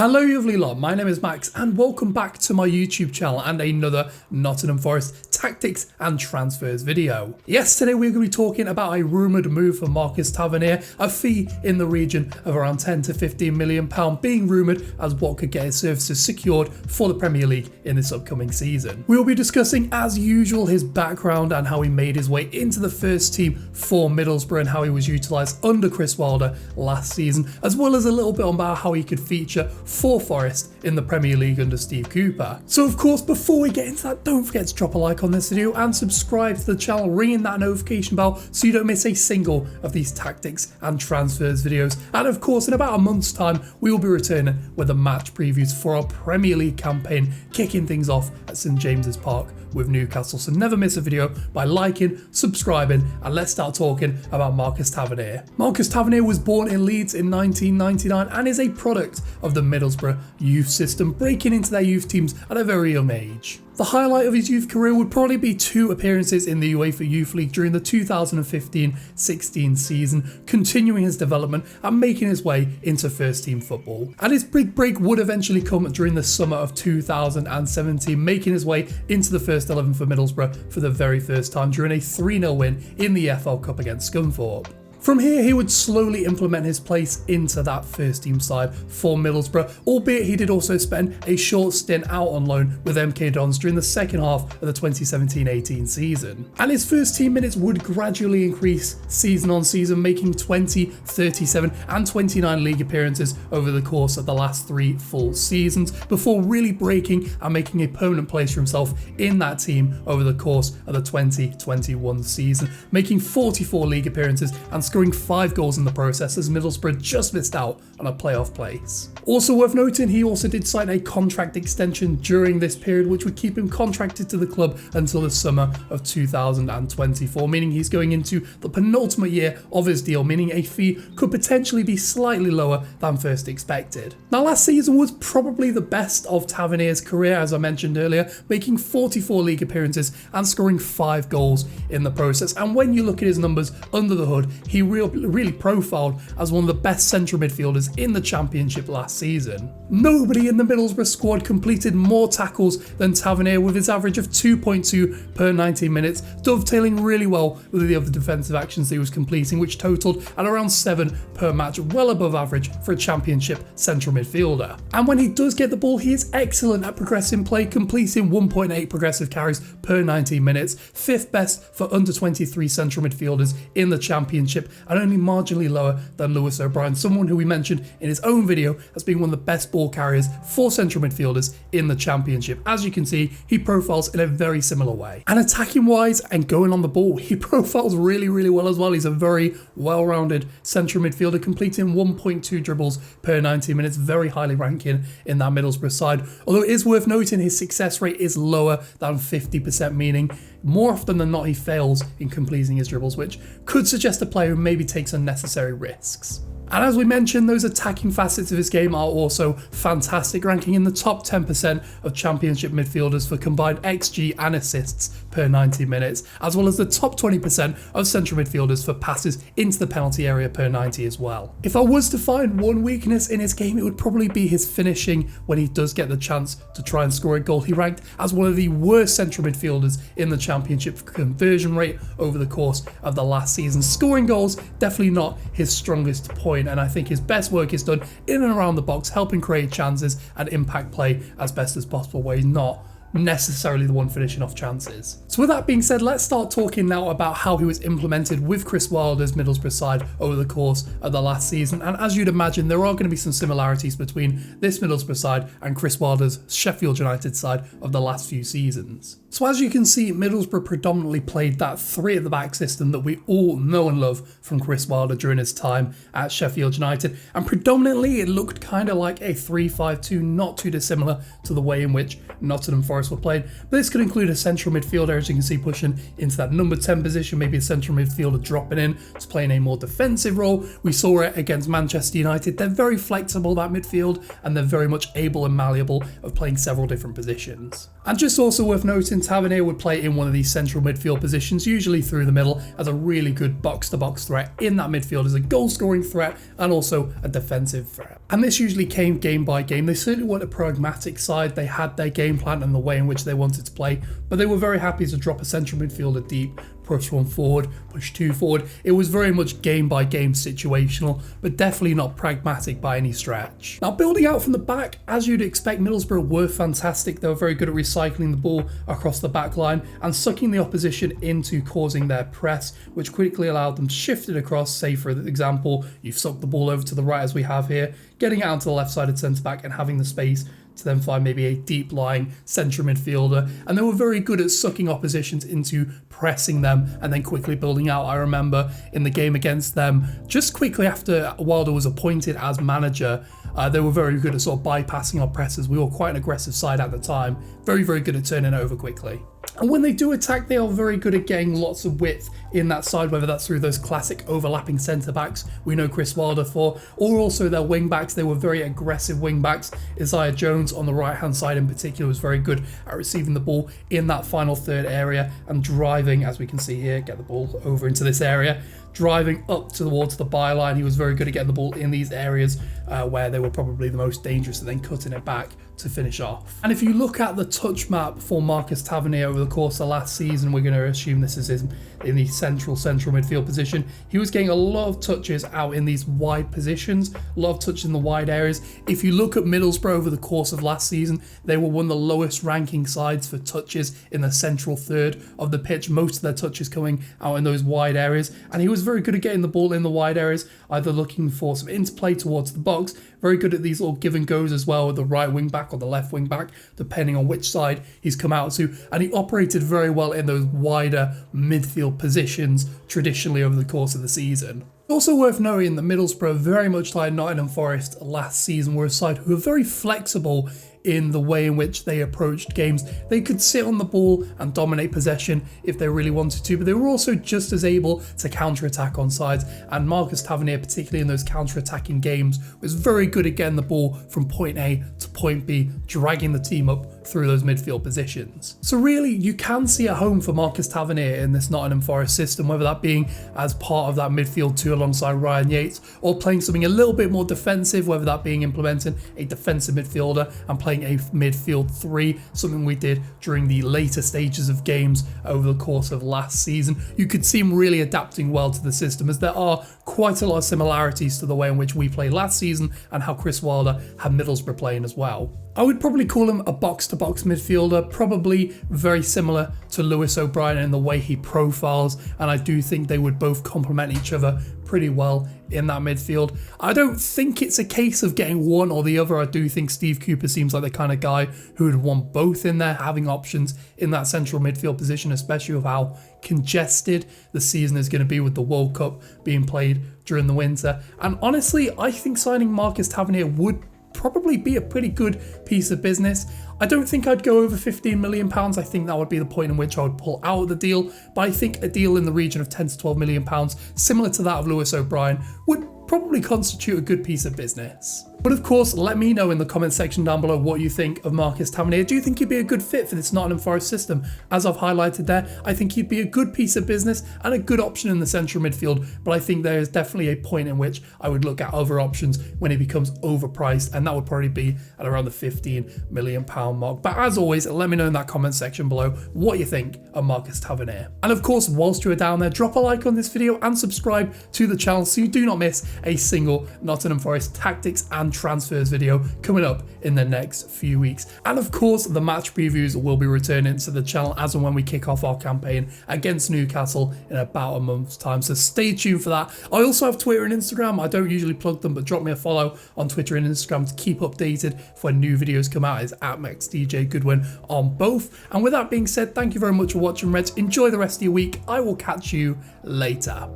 Hello you lovely lot, my name is Max and welcome back to my YouTube channel and another Nottingham Forest tactics and transfers video. Yes, today we're going to be talking about a rumoured move for Marcus Tavernier, a fee in the region of around £10 to £15 million being rumoured as what could get his services secured for the Premier League in this upcoming season. We will be discussing as usual his background and how he made his way into the first team for Middlesbrough and how he was utilised under Chris Wilder last season, as well as a little bit about how he could feature for Forest in the Premier League under Steve Cooper. So of course, before we get into that, don't forget to drop a like on this video and subscribe to the channel, ringing that notification bell so you don't miss a single of these tactics and transfers videos. And of course, in about a month's time, we will be returning with the match previews for our Premier League campaign, kicking things off at St James's Park with Newcastle. So never miss a video by liking, subscribing, and let's start talking about Marcus Tavernier. Marcus Tavernier was born in Leeds in 1999 and is a product of the Middlesbrough youth system, breaking into their youth teams at a very young age. The highlight of his youth career would probably be 2 appearances in the UEFA Youth League during the 2015-16 season, continuing his development and making his way into first team football. And his big break would eventually come during the summer of 2017, making his way into the first 11 for Middlesbrough for the very first time during a 3-0 win in the FL Cup against Scunthorpe. From here, he would slowly implement his place into that first team side for Middlesbrough, albeit he did also spend a short stint out on loan with MK Dons during the second half of the 2017-18 season. And his first team minutes would gradually increase season on season, making 20, 37 and 29 league appearances over the course of the last 3 full seasons, before really breaking and making a permanent place for himself in that team over the course of the 2021 season, making 44 league appearances and scoring 5 goals in the process as Middlesbrough just missed out on a playoff place. Also worth noting, he also did sign a contract extension during this period which would keep him contracted to the club until the summer of 2024, meaning he's going into the penultimate year of his deal, meaning a fee could potentially be slightly lower than first expected. Now, last season was probably the best of Tavernier's career, as I mentioned earlier, making 44 league appearances and scoring 5 goals in the process. And when you look at his numbers under the hood, he really profiled as one of the best central midfielders in the Championship last season. Nobody in the Middlesbrough squad completed more tackles than Tavernier, with his average of 2.2 per 90 minutes, dovetailing really well with the other defensive actions that he was completing, which totaled at around 7 per match, well above average for a Championship central midfielder. And when he does get the ball, he is excellent at progressing play, completing 1.8 progressive carries per 90 minutes, 5th best for under 23 central midfielders in the Championship, and only marginally lower than Lewis O'Brien, someone who we mentioned in his own video as being one of the best ball carriers for central midfielders in the Championship. As you can see, he profiles in a very similar way. And attacking wise and going on the ball, he profiles really well as well. He's a very well-rounded central midfielder, completing 1.2 dribbles per 90 minutes, very highly ranking in that Middlesbrough side. Although it is worth noting his success rate is lower than 50%, meaning more often than not he fails in completing his dribbles, which could suggest a player who maybe takes unnecessary risks. And as we mentioned, those attacking facets of his game are also fantastic, ranking in the top 10% of Championship midfielders for combined XG and assists per 90 minutes, as well as the top 20% of central midfielders for passes into the penalty area per 90 as well. If I was to find one weakness in his game, it would probably be his finishing when he does get the chance to try and score a goal. He ranked as one of the worst central midfielders in the Championship for conversion rate over the course of the last season. Scoring goals, definitely not his strongest point, and I think his best work is done in and around the box, helping create chances and impact play as best as possible, where he's not necessarily the one finishing off chances. So with that being said, let's start talking now about how he was implemented with Chris Wilder's Middlesbrough side over the course of the last season. And as you'd imagine, there are going to be some similarities between this Middlesbrough side and Chris Wilder's Sheffield United side of the last few seasons. So as you can see, Middlesbrough predominantly played that 3 at the back system that we all know and love from Chris Wilder during his time at Sheffield United, and predominantly it looked kind of like a 3-5-2, not too dissimilar to the way in which Nottingham Forest Forest were playing, but this could include a central midfielder, as you can see, pushing into that number 10 position, maybe a central midfielder dropping in to playing a more defensive role. We saw it against Manchester United. They're very flexible, that midfield, and they're very much able and malleable of playing several different positions. And just also worth noting, Tavernier would play in one of these central midfield positions, usually through the middle, as a really good box-to-box threat in that midfield, as a goal-scoring threat and also a defensive threat. And this usually came game by game. They certainly weren't a pragmatic side. They had their game plan and the way in which they wanted to play, but they were very happy to drop a central midfielder deep, push one forward, push two forward. It was very much game by game situational, but definitely not pragmatic by any stretch. Now, building out from the back, as you'd expect, Middlesbrough were fantastic. They were very good at recycling the ball across the back line and sucking the opposition into causing their press, which quickly allowed them to shift it across. Say, for example, you've sucked the ball over to the right as we have here, getting out onto the left-sided centre-back and having the space to then find maybe a deep lying central midfielder. And they were very good at sucking oppositions into pressing them and then quickly building out. I remember in the game against them, just quickly after Wilder was appointed as manager, they were very good at sort of bypassing our presses. We were quite an aggressive side at the time, very, very good at turning it over quickly. And when they do attack, they are very good at getting lots of width in that side, whether that's through those classic overlapping centre-backs we know Chris Wilder for, or also their wing-backs. They were very aggressive wing-backs. Isaiah Jones on the right-hand side in particular was very good at receiving the ball in that final third area and driving, as we can see here, get the ball over into this area, driving up towards the byline. He was very good at getting the ball in these areas where they were probably the most dangerous, and then cutting it back to finish off. And if you look at the touch map for Marcus Tavernier over the course of last season, we're going to assume this is his in the central midfield position. He was getting a lot of touches out in these wide positions, a lot of touches in the wide areas. If you look at Middlesbrough over the course of last season, they were one of the lowest ranking sides for touches in the central third of the pitch, most of their touches coming out in those wide areas. And he was very good at getting the ball in the wide areas, either looking for some interplay towards the box, very good at these little give and goes as well with the right wing back or the left wing back, depending on which side he's come out to. And he operated very well in those wider midfield positions traditionally over the course of the season. Also worth noting that Middlesbrough, very much like Nottingham Forest last season, were a side who were very flexible in the way in which they approached games. They could sit on the ball and dominate possession if they really wanted to, but they were also just as able to counter-attack on sides, and Marcus Tavernier, particularly in those counter-attacking games, was very good at getting the ball from point A to point B, dragging the team up through those midfield positions. So really, you can see a home for Marcus Tavernier in this Nottingham Forest system, whether that being as part of that midfield two alongside Ryan Yates, or playing something a little bit more defensive, whether that being implementing a defensive midfielder and playing a midfield three, something we did during the later stages of games over the course of last season. You could see him really adapting well to the system, as there are quite a lot of similarities to the way in which we played last season and how Chris Wilder had Middlesbrough playing as well. I would probably call him a box-to-box midfielder, probably very similar to Lewis O'Brien in the way he profiles, and I do think they would both complement each other pretty well in that midfield. I don't think it's a case of getting one or the other. I do think Steve Cooper seems like the kind of guy who would want both in there, having options in that central midfield position, especially with how congested the season is going to be with the World Cup being played during the winter. And honestly, I think signing Marcus Tavernier would probably be a pretty good piece of business. I don't think I'd go over £15 million. I think that would be the point in which I would pull out of the deal. But I think a deal in the region of £10 to £12 million, similar to that of Lewis O'Brien, would probably constitute a good piece of business. But of course, let me know in the comment section down below what you think of Marcus Tavernier. Do you think he'd be a good fit for this Nottingham Forest system? As I've highlighted there, I think he'd be a good piece of business and a good option in the central midfield, but I think there is definitely a point in which I would look at other options when he becomes overpriced, and that would probably be at around the £15 million mark. But as always, let me know in that comment section below what you think of Marcus Tavernier. And of course, whilst you're down there, drop a like on this video and subscribe to the channel so you do not miss a single Nottingham Forest tactics and transfers video coming up in the next few weeks. And of course, the match previews will be returning to the channel as and when we kick off our campaign against Newcastle in about a month's time, so stay tuned for that. I also have Twitter and Instagram. I don't usually plug them, but drop me a follow on Twitter and Instagram to keep updated for when new videos come out. It's at MaxDJ Goodwin on both. And with that being said, thank you very much for watching, Reds. Enjoy the rest of your week. I will catch you later.